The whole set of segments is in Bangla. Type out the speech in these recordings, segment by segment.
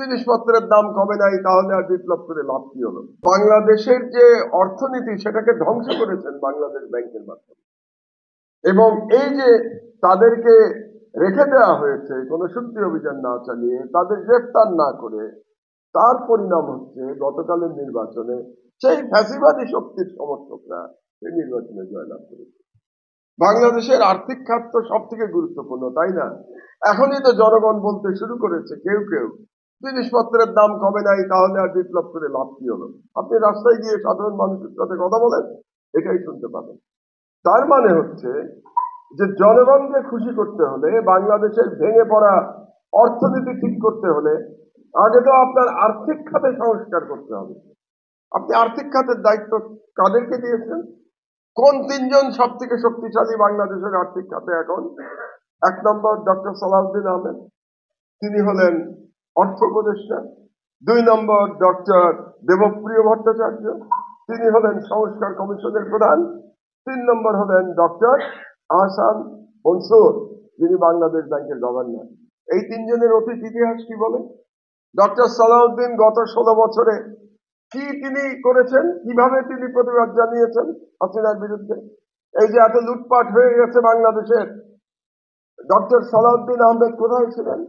জিনিসপত্রের দাম কমে নাই, তাহলে আর বিপ্লব করে লাভ কি হলো? বাংলাদেশের যে অর্থনীতি সেটাকে ধ্বংস করেছেন বাংলাদেশ ব্যাংকের মাধ্যমে। এবং এই যে তাদেরকে রেখে দেওয়া হয়েছে কোনো শক্তি অভিযান না চালিয়ে, তাদের গ্রেফতার না করে, তার পরিণাম হচ্ছে গতকালের নির্বাচনে সেই ফ্যাসিবাদী শক্তির সমর্থকরা এই নির্বাচনে জয়লাভ করেছে। বাংলাদেশের আর্থিক খাত তো সব থেকে গুরুত্বপূর্ণ, তাই না? এখনই তো জনগণ বলতে শুরু করেছে কেউ কেউ, জিনিসপত্রের দাম কমে নাই, তাহলে আর বিপ্লব করে লাভ কি হলো? আপনি রাস্তায় গিয়ে সাধারণ মানুষের সাথে কথা বলেন, এটাই শুনতে পাবেন। তার মানে হচ্ছে যে জনগণকে খুশি করতে হলে, বাংলাদেশের ভেঙে পড়া অর্থনীতি ঠিক করতে হলে আগে তো আপনার আর্থিক খাতে সংস্কার করতে হবে। আপনি আর্থিক খাতের দায়িত্ব কাদেরকে দিয়েছেন? কোন তিনজন সব থেকে শক্তিশালী বাংলাদেশের আর্থিক খাতে এখন? 1 নম্বর ডক্টর সালাউদ্দিন আহমেদ, তিনি হলেন অর্থ উপদেষ্টা। 2 নম্বর ডক্টর দেবপ্রিয় ভট্টাচার্য, তিনি হলেন সংস্কার কমিশনের প্রধান। 3 নম্বর হলেন ডক্টর আহসান মনসুর, যিনি বাংলাদেশ ব্যাংকের গভর্নর। এই তিনজনের অতীত ইতিহাস কি বলে? ডক্টর সালাউদ্দিন গত 16 বছরে কি তিনি করেছেন, কিভাবে তিনি প্রতিবাদ জানিয়েছেন হাসিনার বিরুদ্ধে? এই যে এত লুটপাট হয়ে গেছে বাংলাদেশের, ডক্টর সালাউদ্দিন আহমেদ কোথায় ছিলেন?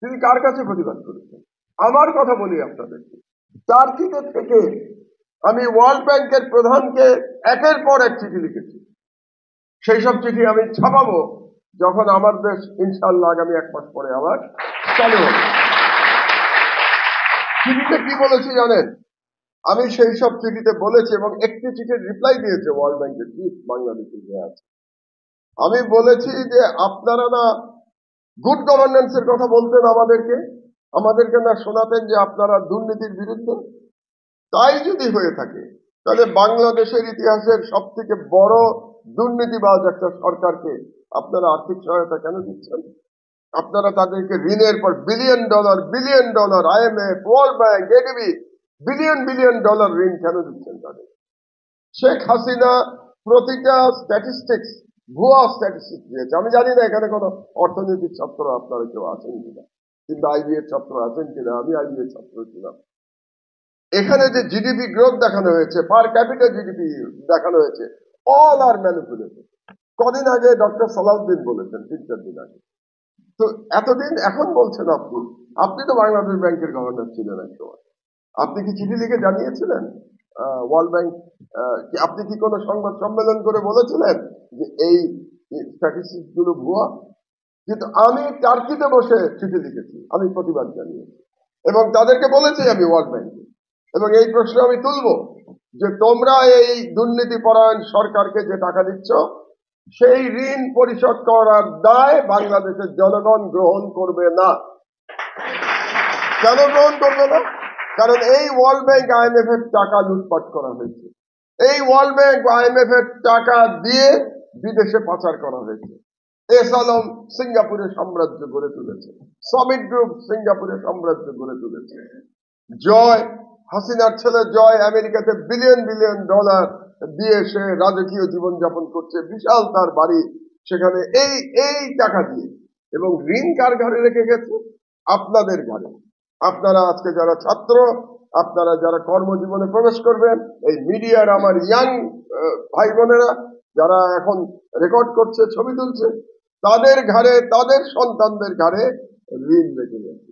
তিনি কার কাছে প্রতিবাদ করেছেন? আমার কথা বলি আপনাদেরকে, টার্কিতে থেকে আমি ওয়ার্ল্ড ব্যাংকের প্রধানকে একের পর এক চিঠি লিখেছি। সেই সব চিঠি আমি ছাপাবো যখন আমার দেশ ইনশাআল্লাহ আগামী 1 মাস পরে আবার চালু হবে। চিঠিতে কি বলেছি জানেন? আমি সেই সব চিঠিতে বলেছি, এবং একটি চিঠির রিপ্লাই দিয়েছে ওয়ার্ল্ড ব্যাংকের চিফ বাংলাদেশে যে আছে। আমি বলেছি যে আপনারা না গুড গভর্নেন্সের কথা বলতেন আমাদেরকে না শোনাতেন যে আপনারা দুর্নীতির বিরুদ্ধে? তাই যদি হয়ে থাকে তাহলে বাংলাদেশের ইতিহাসের সব থেকে বড় দুর্নীতিবাজ একটা সরকারকে আপনারা আর্থিক সহায়তা কেন দিচ্ছেন? আপনারা তাদেরকে ঋণের পর billion dollar IMF, world bank, ADB billion dollar ঋণ কেন দিচ্ছেন তাদের? শেখ হাসিনা প্রতিটা স্ট্যাটিস্টিক্স ভুয়া স্ট্যাটিস্টিক্স দিয়েছে। আমি জানি না এখানে কোনো অর্থনীতির ছাত্র আপনারা কেউ আছেন কিনা, কিন্তু IB এর ছাত্র আছেন কিনা? আমি IB এর ছাত্র ছিলাম। এখানে যে জিডিপি গ্রোথ দেখানো হয়েছে, পার ক্যাপিটাল জিডিপি দেখানো হয়েছে, অল আর ম্যানিপুলেটেড। কদিন আগে ডক্টর সালাউদ্দিন বলেছেন, 3-4 দিন আগে। তো এতদিন এখন বলছেন আপনি তো বাংলাদেশ ব্যাংকের গভর্নর ছিলেন এক সময়, আপনি কি চিঠি লিখে জানিয়েছিলেন ওয়ার্ল্ড ব্যাংক? আপনি কি কোনো সংবাদ সম্মেলন করে বলেছিলেন যে এই স্ট্যাটিস্টিক্স গুলো ভুয়া? কিন্তু আমি টার্কিতে বসে চিঠি লিখেছি, আমি প্রতিবাদ জানিয়েছি এবং তাদেরকে বলেছি আমি ওয়ার্ল্ড ব্যাংকে, এবং এই প্রশ্ন আমি তুলব যে তোমরা এই দুর্নীতি পরায়ণ সরকারকে যে টাকা দিচ্ছ, সেই ঋণ পরিশোধ করার দায় বাংলাদেশের জনগণ গ্রহণ করবে না। কেন গ্রহণ করবে না? কারণ এই ওয়ার্ল্ড ব্যাংক IMF এর টাকা লুটপাট করা হয়েছে। এই ওয়ার্ল্ড ব্যাংক IMF এর টাকা দিয়ে বিদেশে পাচার করা হয়েছে। এস আলম সিঙ্গাপুরে সাম্রাজ্য গড়ে তুলেছে, সমিট গ্রুপ সিঙ্গাপুরে সাম্রাজ্য গড়ে তুলেছে, জয় হাসিনার ছেলে জয় আমেরিকাতে বিলিয়ন ডলার দিয়ে সে রাজকীয় জীবনযাপন করছে, বিশাল তার বাড়ি সেখানে এই টাকা দিয়ে। এবং ঋণ কার ঘরে রেখে গেছে? আপনাদের ঘরে। আপনারা আজকে যারা ছাত্র, আপনারা যারা কর্মজীবনে প্রবেশ করবেন, এই মিডিয়ার আমার ইয়াং ভাই বোনেরা যারা এখন রেকর্ড করছে, ছবি তুলছে, তাদের ঘরে, তাদের সন্তানদের ঘরে ঋণ রেখে গেছে।